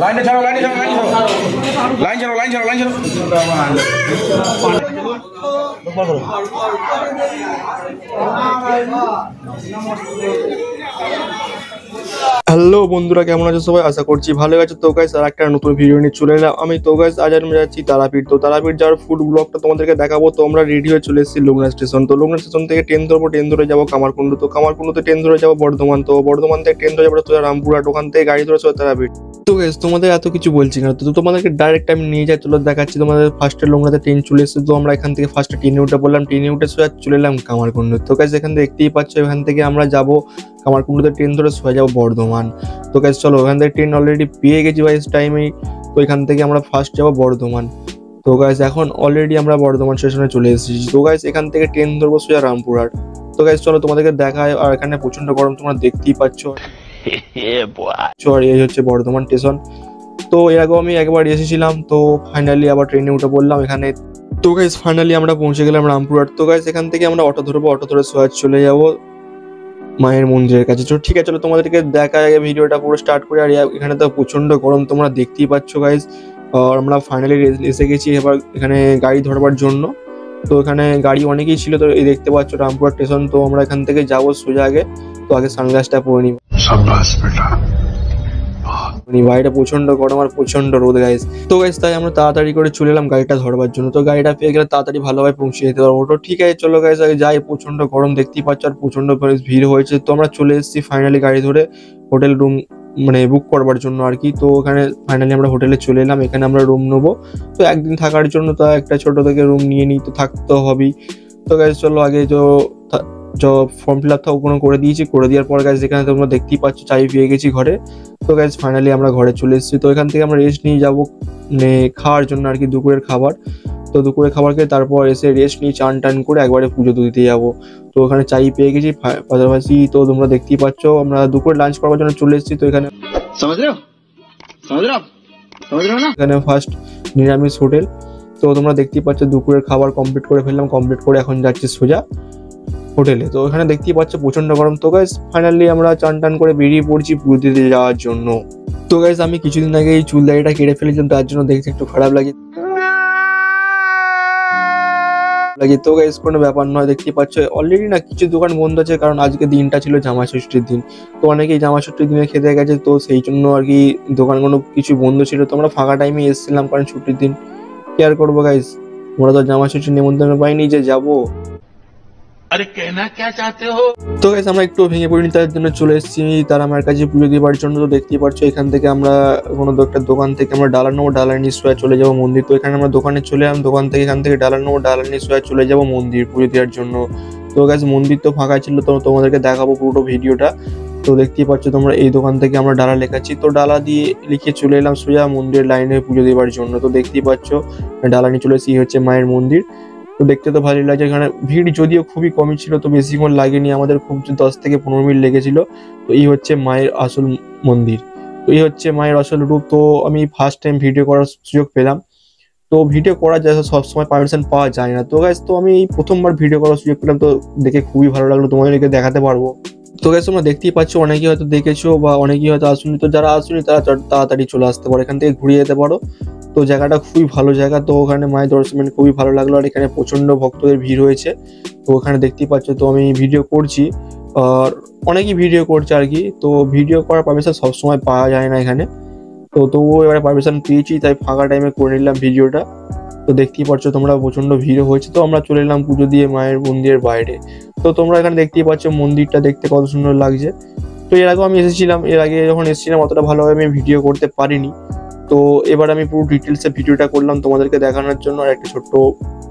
লাইনে ছাড়ো লাইন ছাড়ো হ্যালো বন্ধুরা, কেমন আছো সবাই? আশা করছি ভালো আছো। তো গাইস আর একটা নতুন ভিডিও নিয়ে চলে এলাম আমি। তো গাইস আজ আমি যাচ্ছি তারাপীঠ। তো তারাপীঠ যাওয়ার ফুড ব্লগটা তোমাদেরকে দেখাবো। তো আমরা রেডি হয়ে চলে এসেছি লোকনাথ স্টেশন। তো লোকনাথ স্টেশন থেকে ট্রেন ধরবো, ট্রেন ধরে যাবো কামারকুন্ডু। তো কামারকুন্ডুতে ট্রেন ধরে যাবো বর্ধমান। তো বর্ধমান থেকে ট্রেন ধরে যাবো সোজা রামপুরহাট, ওখান থেকে গাড়ি ধরে সোজা তারাপীঠ। তো গাইস তোমাদের এত কিছু বলছি না, তো তোমাদেরকে ডাইরেক্ট আমি নিয়ে যাই, চলো দেখাচ্ছি তোমাদের। ফার্স্টে লোকনাথে ট্রেন চলে এসেছে। তো আমরা এখান থেকে ফার্স্টে ট্রেনে উঠে বললাম, ট্রেনে উঠে সোজা চলে এলাম কামারকুন্ডু। তো গাইস এখান থেকে দেখতেই পাচ্ছ, এখান থেকে আমরা যাবো কামারকুন্ডুতে ট্রেন ধরে সোজা যাবো বর্ধমান। তো গাইস চলো, ওখান থেকে ট্রেন অলরেডি পেয়ে গেছি বাইস টাইমেই। তো এখান থেকে আমরা ফার্স্ট যাবো বর্ধমান। তো গাইস এখন অলরেডি আমরা বর্ধমান স্টেশনে চলে এসেছি। তো গাইস এখান থেকে ট্রেন ধরবো সোজা রামপুরহাট। তো গাইস চলো তোমাদেরকে দেখায়। আর এখানে প্রচন্ড গরম, তোমরা দেখতেই পাচ্ছ। আর এই হচ্ছে বর্ধমান স্টেশন। তো এর আগেও আমি একবার এসেছিলাম। তো ফাইনালি আবার ট্রেনে উঠে বললাম এখানে। তো গাইস ফাইনালি আমরা পৌঁছে গেলাম রামপুরহাট। তো গাইস এখান থেকে আমরা অটো ধরবো, অটো ধরে সোজা চলে যাবো মায়ের মন্দিরের কাছে। ঠিক আছে চলো তোমাদেরকে দেখা আগে ভিডিওটা পুরো স্টার্ট করে। আর এখানে তো প্রচন্ড গরম, তোমরা দেখতেই পাচ্ছ গাইস। আর আমরা ফাইনালি এসে গেছি এবার এখানে গাড়ি ধরবার জন্য। তো এখানে গাড়ি অনেকেই ছিল। তো এই দেখতে পাচ্ছ রামপুরহাট স্টেশন। তো আমরা এখান থেকে যাবো সোজা আগে। তো আগে সানগ্লাসটা পরে নিই। বাইরে প্রচন্ড গরম আর প্রচন্ড রোদ গাইস। তো গাইস তাই আমরা তাড়াতাড়ি করে চলে এলাম গাড়িটা ধরবার জন্য। তো গাড়িটা পেয়ে গেলে তাড়াতাড়ি ভালোভাবে পৌঁছে যেতে পারবো। তো ঠিক আছে চলো গাইস আগে যাই। প্রচন্ড গরম দেখতেই পাচ্ছ আর প্রচন্ড ভিড় হয়েছে। তো আমরা চলে এসেছি ফাইনালি গাড়ি ধরে হোটেল রুম মানে বুক করবার জন্য আর কি। তো ওখানে ফাইনালি আমরা হোটেলে চলে এলাম। এখানে আমরা রুম নেবো। তো একদিন থাকার জন্য তো একটা ছোট থেকে রুম নিয়ে নিই, তো থাকতে হবেই। তো গাইস চলো আগে ফর্ম ফিল আপ ওগুলো করে দিয়েছি। করে দেওয়ার পর গাইস এখানে তোমরা দেখতেই পাচ্ছ চাবি পেয়ে গেছি ঘরে। তো গাইস ফাইনালি আমরা ঘরে চলে এসেছি। তো এখান থেকে আমরা রেস্ট নিয়ে যাবো মানে খাওয়ার জন্য আর কি, দুপুরের খাবার। তো দুপুরের খাবার খেয়ে তারপর এসে রেস্ট নিয়ে চান টান করে একবারে পুজো দিতে যাবো। তো ওখানে চাবি পেয়ে গেছি পাশাপাশি। তো তোমরা দেখতেই পাচ্ছ আমরা দুপুরে লাঞ্চ করবার জন্য চলে এসেছি। তো এখানে এখানে ফার্স্ট নিরামিষ হোটেল। তো তোমরা দেখতেই পাচ্ছ দুপুরের খাবার কমপ্লিট করে ফেললাম। কমপ্লিট করে এখন যাচ্ছি সোজা হোটেলে। তো এখানে দেখতেই পাচ্ছ প্রচন্ড গরম। তো গাইস ফাইনালি আমরা চান টান করে বেরিয়ে পড়ছি পুজো দিতে যাওয়ার জন্য। তো গাইস আমি কিছুদিন আগে এই চুল দাড়িটা কেটে ফেলেছিলাম, তার জন্য দেখতে একটু খারাপ লাগে। তো গাইস কোনো ব্যাপার নয়, দেখতেই পাচ্ছ অলরেডি না কিছু দোকান বন্ধ আছে, কারণ আজকে দিনটা ছিল জামা ষষ্ঠীর দিন। তো অনেকেই জামা ষষ্ঠীর দিনে খেতে গেছে। তো সেই জন্য আর কি দোকানগুলো কিছু বন্ধ ছিল। তো আমরা ফাঁকা টাইমে এসেছিলাম, কারণ ছুটির দিন কেয়ার করবো গাইস। আমরা তো জামা ষষ্ঠীর নিমন্ত্রণ পাইনি যে যাবো। আরে কেনা কে চাতে হো। তো গাইস আমরা একটু ভেঙে পড়িনি, তার জন্য চলে এসেছি তারা আমার কাছে পুজো দেওয়ার জন্য। তো দেখতেই পাচ্ছ এখান থেকে আমরা কোনো একটা দোকান থেকে আমরা ডালা নেবো, ডালা নিয়ে সোজা চলে যাবো মন্দির। তো এখানে আমরা দোকানে চলে এলাম, দোকান থেকে এখান থেকে ডালা নেবো, ডালা নিয়ে সোজা চলে যাবো মন্দির পুজো দেওয়ার জন্য। তো গাইস মন্দির তো ফাঁকা ছিল, তো তোমাদেরকে দেখাবো পুরো ভিডিওটা। তো দেখতেই পাচ্ছ তোমরা এই দোকান থেকে আমরা ডালা লেখাচ্ছি। তো ডালা দিয়ে লিখে চলে এলাম সোজা মন্দিরের লাইনে পুজো দেওয়ার জন্য। তো দেখতেই পাচ্ছ ডালা নিয়ে চলে এসেছি, হচ্ছে মায়ের মন্দির। তো দেখতে তো ভালোই লাগছে। এখানে ভিড় যদিও খুবই কমই ছিল, তো বেশিক্ষণ লাগেনি আমাদের, খুব 10 থেকে 15 মিনিট লেগেছিল। তো এই হচ্ছে মায়ের আসল মন্দির। তো এই হচ্ছে মায়ের আসল রূপ। তো আমি ফার্স্ট টাইম ভিডিও করার সুযোগ পেলাম। তো ভিডিও করা যায়, সবসময় পারমিশন পাওয়া যায় না। তো গাইস তো আমি এই প্রথমবার ভিডিও করার সুযোগ পেলাম। তো দেখে খুবই ভালো লাগলো, তোমাদেরকে দেখাতে পারবো। তো গাইস তোমরা দেখতেই পাচ্ছ অনেকেই হয়তো দেখেছো বা অনেকেই হয়তো আসুনি। তো যারা আসুনি তারা তাড়াতাড়ি চলে আসতে পারো, এখান থেকে ঘুরে যেতে পারো। তো জায়গাটা খুবই ভালো জায়গা। তো ওখানে মায়ের দর্শন খুবই ভালো লাগলো। আর এখানে প্রচন্ড ভক্তদের ভিড় হয়েছে। তো ওখানে দেখতেই পাচ্ছ। তো আমি ভিডিও করছি আর অনেকেই ভিডিও করছে আর কি। তো ভিডিও করার পারমিশন সবসময় পাওয়া যায় না এখানে। তো তবুও এবারে পারমিশন পেয়েছি, তাই ফাঁকা টাইমে করে নিলাম ভিডিওটা। তো দেখতেই পাচ্ছ তোমরা প্রচন্ড ভিড় হয়েছে। তো আমরা চলে এলাম পুজো দিয়ে মায়ের মন্দিরের বাইরে। তো তোমরা এখানে দেখতেই পাচ্ছ মন্দিরটা দেখতে কত সুন্দর লাগছে। তো এর আগেও আমি এসেছিলাম, এর আগে যখন এসেছিলাম অতটা ভালোভাবে আমি ভিডিও করতে পারিনি। তো এবার আমি পুরো ডিটেলসে ভিডিওটা করলাম তোমাদেরকে দেখানোর জন্য, আর একটা ছোট্ট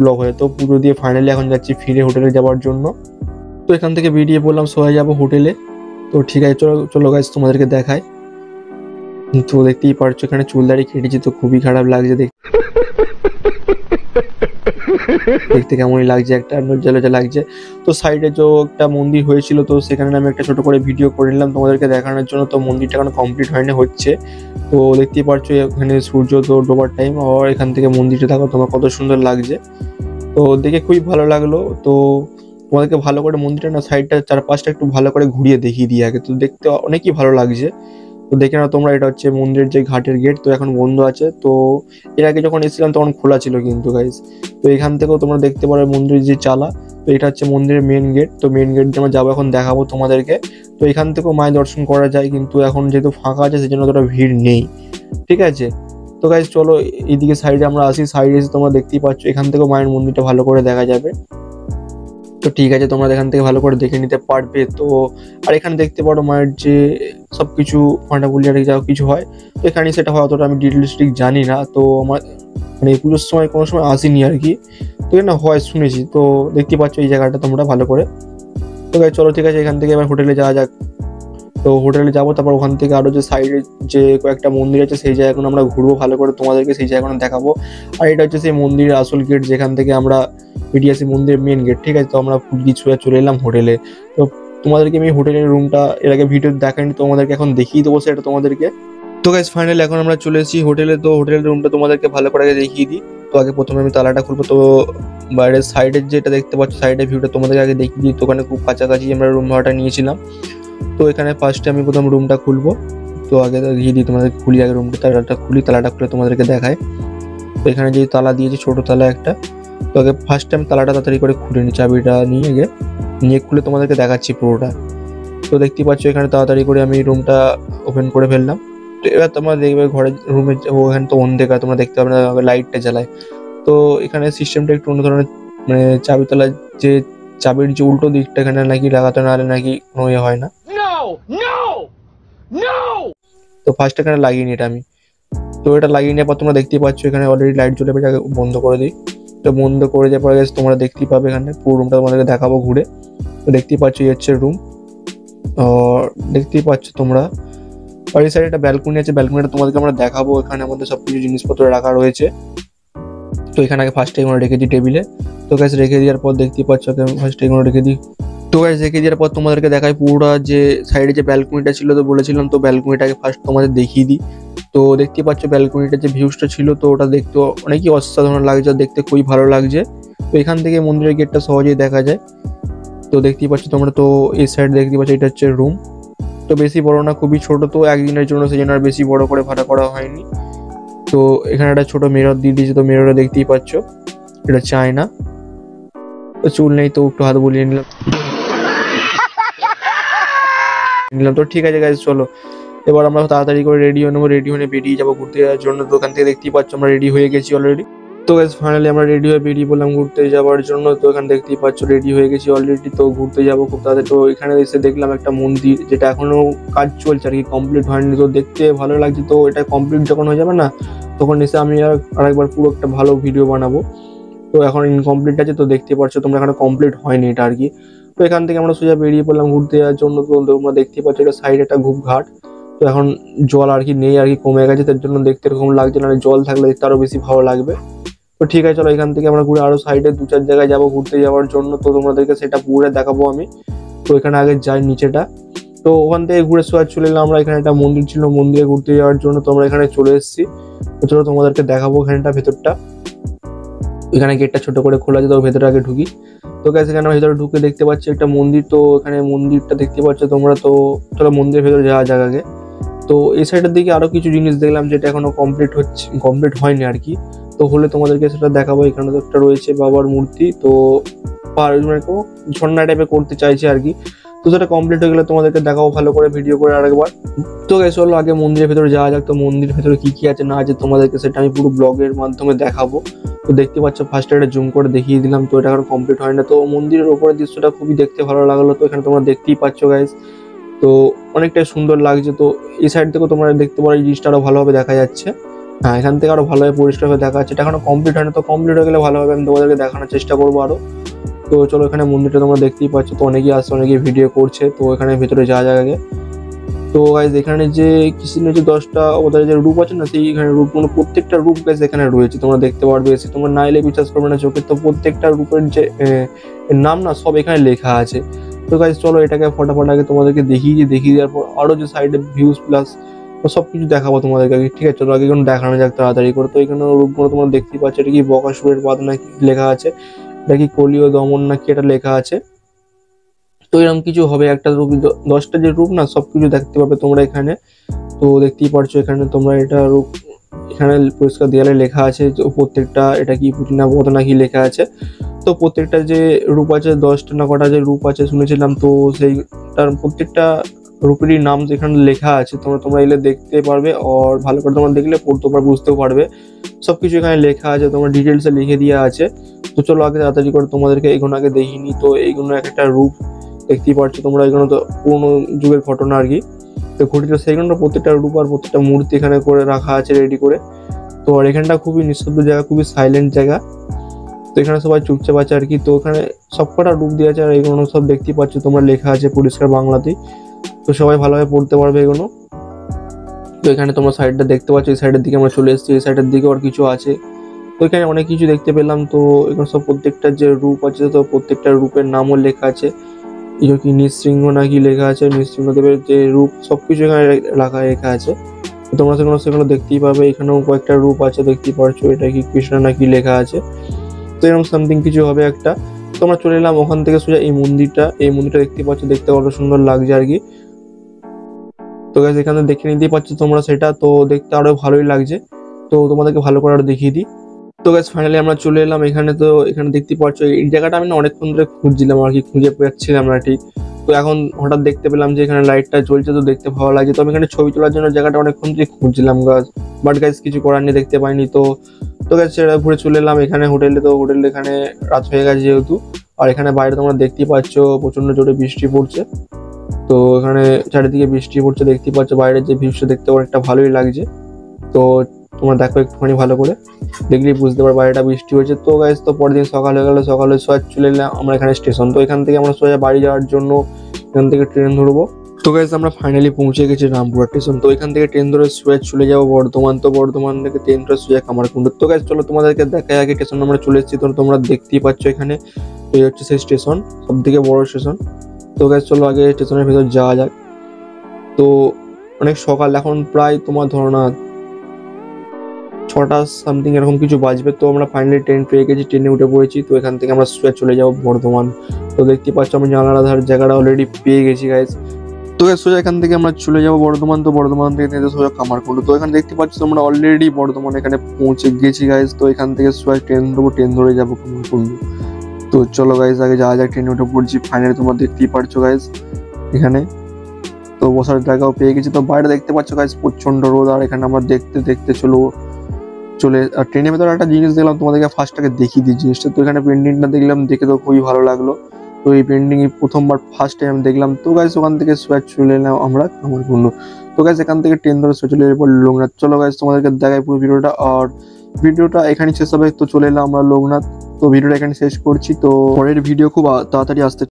ব্লগ হয়ে। তো পুজো দিয়ে ফাইনালি এখন যাচ্ছি ফিরে হোটেলে যাওয়ার জন্য। তো এখান থেকে বেরিয়ে পড়লাম, সোজা যাবো হোটেলে। তো ঠিক আছে চলো গাইস তোমাদেরকে দেখাই। তো দেখতেই পারছো এখানে চুল দাড়ি কেটেছি, তো খুবই খারাপ লাগছে দেখতে কেমনই লাগছে, একটা লজ্জা লাগছে। তো সাইডে যে একটা মন্দির হয়েছিল, তো সেখানে আমি একটা ছোট করে ভিডিও করে নিলাম তোমাদেরকে দেখানোর জন্য। তো মন্দিরটা এখনো কমপ্লিট হয়নি, হচ্ছে। তো দেখতেই পারছো এখানে সূর্য তো ডোবার টাইম। আর এখান থেকে মন্দিরটা দেখো তোমার কত সুন্দর লাগছে। তো দেখে খুবই ভালো লাগলো। তো তোমাদেরকে ভালো করে মন্দিরটা না সাইডটা চারপাশটা একটু ভালো করে ঘুরিয়ে দেখিয়ে দিই আগে। তো দেখতে অনেকই ভালো লাগছে। তো দেখে নাও তোমরা, এটা হচ্ছে মন্দিরের যে ঘাটের গেট, তো এখন বন্ধ আছে। তো এর আগে যখন এসেছিলাম তখন খোলা ছিল কিন্তু গাইস। তো এখান থেকেও তোমরা দেখতে পারো মন্দিরের যে চালা। তো এটা হচ্ছে মন্দিরের মেন গেট। তো মেন গেট দিয়ে আমরা যাবো, এখন দেখাবো তোমাদেরকে। তো এখান থেকেও মায়ের দর্শন করা যায়, কিন্তু এখন যেহেতু ফাঁকা আছে সেজন্য অতটা ভিড় নেই, ঠিক আছে। তো গাইস চলো এইদিকে সাইডে আমরা আসি। সাইডে এসে তোমরা দেখতেই পাচ্ছ এখান থেকেও মায়ের মন্দিরটা ভালো করে দেখা যাবে। তো ঠিক আছে, তোমরা এখান থেকে ভালো করে দেখে নিতে পারবে। তো আর এখানে দেখতে পারো মায়ের যে সবকিছু ফাটাফুলি আর যা কিছু হয়, তো এখানে সেটা হয় অতটা আমি ডিটেলস ঠিক জানি না। তো আমার মানে পুজোর সময় কোনো সময় আসিনি আর কি, তো এখানে হয় শুনেছি। তো দেখতে পাচ্ছ এই জায়গাটা তোমরা ভালো করে। তো গাইস চলো ঠিক আছে, এখান থেকে এবার হোটেলে যাওয়া যাক। তো হোটেলে যাবো, তারপর ওখান থেকে আরো যে সাইডে যে কয়েকটা মন্দির আছে সেই জায়গাগুলো আমরা ঘুরবো ভালো করে, তোমাদেরকে সেই জায়গাগুলো দেখাবো। আর এটা হচ্ছে সেই মন্দিরের আসল গেট, যেখান থেকে আমরা বেরিয়ে আসি, মন্দিরের মেন গেট, ঠিক আছে। তো আমরা ফুলকি ছুঁয়ে চলে এলাম হোটেলে। তো তোমাদেরকে আমি হোটেলের রুমটা এর আগে ভিডিও দেখাইনি, তোমাদেরকে এখন দেখিয়ে দেবো সেটা তোমাদেরকে। তো গাইস ফাইনালি এখন আমরা চলে এসেছি হোটেলে। তো হোটেলের রুমটা তোমাদেরকে ভালো করে আগে দেখিয়ে দিই। তো আগে প্রথমে আমি তালাটা খুলবো। তো বাইরের সাইডের যেটা দেখতে পাচ্ছ সাইডের ভিউটা তোমাদেরকে আগে দেখিয়ে দিই। তো ওখানে খুব কাছাকাছি আমরা রুম ভাড়াটা নিয়েছিলাম। তো এখানে ফার্স্টে আমি প্রথম রুমটা খুলবো। তো আগে দেখিয়ে দিই তোমাদের, খুলি আগে রুমটা, তালাটা খুলি, তালাটা খুলে তোমাদেরকে দেখায়। তো এখানে যে তালা দিয়েছে ছোট তালা একটা, তো আগে ফার্স্টে আমি তালাটা তাড়াতাড়ি করে খুলে নিই, চাবিটা নিয়ে আগে নিয়ে খুলে তোমাদেরকে দেখাচ্ছি পুরোটা। তো দেখতেই পাচ্ছ এখানে তাড়াতাড়ি করে আমি রুমটা ওপেন করে ফেললাম। তো এবার তোমরা দেখবে ঘরের রুমে ওখানে তো অন্ধকার, তোমরা দেখতে পাবে না, লাইটটা জ্বালায়। তো এখানে সিস্টেমটা একটু অন্য ধরনের, মানে চাবি তলার যে চাবির যে উল্টো দিকটা এখানে নাকি লাগাতে না হলে নাকি কোনো ইয়ে হয় না। তো ফার্স্ট এখানে লাগিয়ে নিই এটা আমি। তো এটা লাগিয়ে নেওয়ার পর তোমরা দেখতেই পাচ্ছ এখানে অলরেডি লাইট জ্বলে গেছে, বন্ধ করে দিই। তো বন্ধ করে দেওয়ার পরে তোমরা দেখতেই পাবে এখানে পুরো রুমটা তোমাদেরকে দেখাবো ঘুরে। তো দেখতেই পাচ্ছ এই হচ্ছে রুম। দেখতেই পাচ্ছ তোমরা, আর এই সাইডে একটা ব্যালকনি আছে, ব্যালকনিটা তোমাদেরকে আমরা দেখাবো। এখানে আমাদের সবকিছু জিনিসপত্র রাখা রয়েছে। তো এখানে আগে ফার্স্ট এগুলো রেখে দিই টেবিলে। তো গাছ রেখে দেওয়ার পর দেখতেই পাচ্ছ ফার্স্ট এগুলো রেখে দিই। তো গাছ রেখে দেওয়ার পর তোমাদেরকে দেখাই পুরোটা যে সাইডে যে ব্যালকনিটা ছিল, তো বলেছিলাম তো ব্যালকনিটাকে ফার্স্ট তোমাদের দেখিয়ে দিই। তো দেখতেই পাচ্ছ ব্যালকনিটা যে ভিউসটা ছিল, তো ওটা দেখতে অনেকই অসাধারণ লাগছে, দেখতে খুবই ভালো লাগছে। তো এখান থেকে মন্দিরের গেটটা সহজেই দেখা যায়। তো দেখতেই পাচ্ছ তোমরা, তো এই সাইড দেখতেই পাচ্ছ এটা হচ্ছে রুম। তো বেশি বড় না, খুবই ছোট, তো একদিনের জন্য সেই জন্য আর বেশি বড় করে ভাড়া করা হয়নি। তো এখানে একটা ছোট মিরর দিয়ে দিয়েছে, তো মিররে দেখতেই পাচ্ছ এটা চায়না। তো চুল নেই, তো একটু হাত বুলিয়ে নিলাম। তো ঠিক আছে গাইজ চলো এবার আমরা তাড়াতাড়ি করে রেডি হয়ে নেবো, রেডি হয়ে বেরিয়ে যাবো ঘুরতে যাওয়ার জন্য। দোকান থেকে দেখতেই পাচ্ছ আমরা রেডি হয়ে গেছি অলরেডি। তো গাইজ ফাইনালি আমরা রেডি হয়ে বেরিয়ে পড়লাম ঘুরতে যাওয়ার জন্য। তো এখানে দেখতেই পাচ্ছ রেডি হয়ে গেছি অলরেডি, তো ঘুরতে যাবো খুব তাড়াতাড়ি। তো এখানে এসে দেখলাম একটা মন্দির, যেটা এখনো কাজ চলছে আর কি, কমপ্লিট হয়নি। তো দেখতে ভালো লাগছে। তো এটা কমপ্লিট যখন হয়ে যাবে না, তখন এসে আমি আরেকবার পুরো একটা ভালো ভিডিও বানাবো। তো এখন ইনকমপ্লিট আছে, তো দেখতে পাচ্ছ তোমরা এখানে কমপ্লিট হয়নি এটা আর কি। তো এখান থেকে আমরা সোজা বেরিয়ে পড়লাম ঘুরতে যাওয়ার জন্য। তো তোমরা দেখতেই পাচ্ছ এটা সাইডে একটা ঘাট। তো এখন জল আর কি নেই আর কি, কমে গেছে, তার জন্য দেখতে এরকম লাগছে না, জল থাকলে দেখতে আরো বেশি ভালো লাগবে। তো ঠিক আছে চলো এখান থেকে আমরা ঘুরে আরো সাইডে 2-4 জায়গায় যাবো ঘুরতে যাওয়ার জন্য। তো তোমাদেরকে সেটা পুরো দেখাবো আমি। তো এখানে আগে যাই নিচেটা। তো ওখান থেকে ঘুরে সোজা চলে এলাম আমরা, এখানে একটা মন্দির ছিল, মন্দিরে ঘুরতে যাওয়ার জন্য। তো আমরা এখানে চলে এসেছি। তো চলো তোমাদেরকে দেখাবো এখানটা ভেতরটা। এখানে গেটটা ছোট করে খোলা আছে, তো ভেতরে আগে ঢুকি। তো গাইস এখানে ভেতরে ঢুকে দেখতে পাচ্ছি একটা মন্দির। তো এখানে মন্দিরটা দেখতে পাচ্ছ তোমরা। তো চলো মন্দিরের ভেতরে যাওয়া যাক আগে। তো এই সাইডের দিকে আরো কিছু জিনিস দেখলাম, যেটা এখনো কমপ্লিট হয়নি আর কি। তো হলে তোমাদেরকে সেটা দেখাবো। এখানে তো একটা রয়েছে বাবার মূর্তি, তো ঝর্ণা টাইপের করতে চাইছে আর কি। তো সেটা কমপ্লিট হয়ে গেলে তোমাদেরকে দেখাবো ভালো করে ভিডিও করে আরেকবার। তো গাইস চলো আগে মন্দিরের ভেতরে যাওয়া যাক। তো মন্দিরের ভেতরে কি কি আছে না আছে তোমাদেরকে সেটা আমি পুরো ব্লগের মাধ্যমে দেখাবো। তো দেখতে পাচ্ছ ফার্স্টে একটা জুম করে দেখিয়ে দিলাম। তো এটা এখন কমপ্লিট হয় না। তো মন্দিরের ওপরের দৃশ্যটা খুবই দেখতে ভালো লাগলো। তো এখানে তোমরা দেখতেই পাচ্ছ গাইস, তো অনেকটাই সুন্দর লাগছে। তো এই সাইড থেকেও তোমরা দেখতে পারো এই জিনিসটা আরো ভালোভাবে দেখা যাচ্ছে। হ্যাঁ, এখান থেকে আরো ভালোভাবে পরিষ্কারভাবে দেখা যাচ্ছে। এটা এখনো কমপ্লিট হয় না, তো কমপ্লিট হয়ে গেলে ভালোভাবে আমি তোমাদেরকে দেখানোর চেষ্টা করবো আরো। তো চলো এখানে মন্দিরটা তোমরা দেখতেই পাচ্ছ। তো অনেকেই আসছে, অনেকেই ভিডিও করছে। তো এখানে ভেতরে যাওয়া যাক আগে। তো গাইজ এখানে যে কৃষ্ণের যে 10টা অবতারের যে রূপ আছে না, সেই এখানে রূপ মানে প্রত্যেকটা রূপ গাইজ এখানে রয়েছে, তোমরা দেখতে পারবে এসে। তোমরা না এলে বিশ্বাস করবে না চোখে। তো প্রত্যেকটা রূপের যে নাম না সব এখানে লেখা আছে। তো গাইজ চলো এটাকে ফটাফট আগে তোমাদেরকে দেখিয়ে দেওয়ার পর আরো যে সাইডে ভিউজ প্লাস তো সবকিছু দেখাবো তোমাদেরকে আগে, ঠিক আছে? চলো আগে এখন দেখানো যাক তাড়াতাড়ি করে। তো এখানে রূপগুলো তোমরা দেখতেই পাচ্ছ, এটা কি বকাসুরের বাঁধ না কি লেখা আছে, এটা কি কলীয় দমন না কি এটা লেখা আছে। তো এরকম কিছু হবে, একটা রূপ 10টা যে রূপ না সবকিছু দেখতে পাবে তোমরা এখানে। তো দেখতেই পারছো এখানে তোমরা এটা রূপ, এখানে পরিষ্কার দেয়ালে লেখা আছে যে প্রত্যেকটা এটা কি পুঁটিনা বধ না কি লেখা আছে। তো প্রত্যেকটা যে রূপ আছে 10টা না কটা যে রূপ আছে শুনেছিলাম, তো সেইটার প্রত্যেকটা রূপেরই নাম যেখানে লেখা আছে, তোমরা এলে দেখতে পারবে। আর ভালো করে তোমরা দেখলে পড়তে পারবে, বুঝতেও পারবে, সবকিছু এখানে লেখা আছে, তোমার ডিটেলসে লিখে দেওয়া আছে। তো চলো আগে তাড়াতাড়ি করে তোমাদেরকে এইগুলো আগে দেখিনি। তো এইগুলো একটা রূপ দেখতেই পাচ্ছ তোমরা, এগুলো তো পুরোনো যুগের ঘটনা আর কি। তো ঘটিত সেইগুলো প্রত্যেকটা রূপ আর প্রত্যেকটা মূর্তি এখানে করে রাখা আছে রেডি করে। তো আর এখানটা খুবই নিঃশব্দ জায়গা, খুবই সাইলেন্ট জায়গা। তো এখানে সবাই চুপচাপ আছে আর কি। তো এখানে সবকটা রূপ দিয়ে আছে আর এগুলো সব দেখতেই পাচ্ছ তোমরা, লেখা আছে পরিষ্কার বাংলাতেই। তো সবাই ভালোভাবে পড়তে পারবে এগুলো। তো এখানে তোমরা সাইডটা দেখতে পাচ্ছ, এই সাইডের দিকে আমরা চলে এসেছি, এই সাইডের দিকে আর কিছু আছে। তো এখানে অনেক কিছু দেখতে পেলাম। তো এখানে সব প্রত্যেকটা যে রূপ আছে, তো প্রত্যেকটা রূপের নামও লেখা আছে। এটা কি নৃসিংহ নাকি লেখা আছে, নৃসিংহদেবের যে রূপ সবকিছু এখানে লেখা আছে। তো তোমরা সেগুলো দেখতেই পাবে। এখানেও কয়েকটা রূপ আছে দেখতেই পারছো, এটা কি কৃষ্ণ নাকি লেখা আছে। তো এরকম সামথিং কিছু হবে একটা। তোমরা চলে এলাম ওখান থেকে সোজা এই মন্দিরটা দেখতে পাচ্ছ, দেখতে কত সুন্দর লাগছে আর কি। তো গাইস এখানে দেখে নিতেই পাচ্ছ তোমরা সেটা, তো দেখতে আরো ভালোই লাগছে। তো তোমাদেরকে ভালো করে আরো দেখিয়ে দিই। তো গাইস ফাইনালি আমরা চলে এলাম এখানে। তো এখানে দেখতে পাচ্ছ এই জায়গাটা আমি না অনেকক্ষণ ধরে খুঁজছিলাম আর কি, খুঁজে পাচ্ছিলাম না ঠিক। তো এখন হঠাৎ দেখতে পেলাম যে এখানে লাইটটা জ্বলছে, তো দেখতে ভালো লাগছে। তো আমি এখানে ছবি তোলার জন্য জায়গাটা অনেকক্ষণ ধরে খুঁজছিলাম গাছ, বাট গাইস কিছু করার নেই, দেখতে পাইনি। তো তো গাইস সেটা ঘুরে চলে এলাম এখানে হোটেলে। তো হোটেলে এখানে রাত হয়ে গেছে যেহেতু, আর এখানে বাইরে তোমরা দেখতেই পাচ্ছ প্রচন্ড জোরে বৃষ্টি পড়ছে। তো এখানে চারিদিকে বৃষ্টি পড়ছে, দেখতেই পাচ্ছ বাইরের যে ভিউটা দেখতে অনেকটা ভালোই লাগছে। তো তোমরা দেখো একটুখানি ভালো করে, দেখলেই বুঝতে পারো বাইরেটা বৃষ্টি হয়েছে। তো গাইস তো পরের দিন সকাল হয়ে গেল, সকালে সোজা চলে এলাম আমরা এখানে স্টেশন। তো এখান থেকে আমরা সোজা বাড়ি যাওয়ার জন্য এখান থেকে ট্রেন ধরবো। তো গাইস আমরা ফাইনালি পৌঁছে গেছি রামপুরা স্টেশন। তো এখান থেকে ট্রেন ধরে সোজা চলে যাবো বর্ধমান। তো বর্ধমান থেকে ট্রেন ধরে সোজা কামারকুণ্ড। তো গাইস চলো তোমাদেরকে দেখাই আগে স্টেশন আমরা চলে এসেছি। তো তোমরা দেখতেই পাচ্ছ এখানে এই হচ্ছে সেই স্টেশন, সব থেকে বড় স্টেশন। তো গাইস চলো আগে স্টেশনের ভেতর যাওয়া যাক। তো অনেক সকাল, এখন প্রায় তোমার ধরো না 6টা সামথিং এরকম কিছু বাজবে। তো আমরা ফাইনালি ট্রেন পেয়ে গেছি, ট্রেনে উঠে পড়েছি। তো এখান থেকে আমরা সোজা চলে যাবো বর্ধমান। তো দেখতে পাচ্ছ আমি জানালা ধার জায়গাটা অলরেডি পেয়ে গেছি গাইস। তো সোজা এখান থেকে আমরা চলে যাবো বর্ধমান। তো বর্ধমান থেকে সোজা কামারকুণ্ড। তো এখানে দেখতে পাচ্ছ আমরা অলরেডি বর্ধমান এখানে পৌঁছে গেছি গাইস। তো এখান থেকে সোজা ট্রেন ধরবো, ট্রেন ধরে যাবো কামারকুণ্ড। তো চলো গাইস আগে যাওয়া যাক, ট্রেনে উঠে পড়ছি ফাইনালি। তোমরা দেখতেই পারছো গাইস এখানে তো বসার জায়গাও পেয়ে গেছি। তো বাইরে দেখতে পাচ্ছ গাইস প্রচন্ড রোদ, আর এখানে আমরা দেখতে দেখতে আর ট্রেনের ভেতরে একটা জিনিস দেখলাম, তোমাদেরকে ফার্স্ট আগে দেখিয়ে দিই জিনিসটা। তো এখানে পেন্টিংটা দেখলাম, দেখে তো খুবই ভালো লাগলো। তো এই পেন্টিং প্রথমবার ফার্স্ট টাইম দেখলাম। তো গাইস ওখান থেকে সোজা চলে এলাম আমরা কামারকুণ্ড। তো গাইস এখান থেকে ট্রেন ধরে সোজা চলে এরপর লোকনাথ। চলো গাইস তোমাদেরকে দেখাই পুরো ভিডিওটা, আর ভিডিওটা এখানেই শেষ হবে। তো চলে এলাম আমরা লোকনাথ। তো ভিডিওটা এখানে শেষ করছি। তো পরের ভিডিও খুব তাড়াতাড়ি আসতে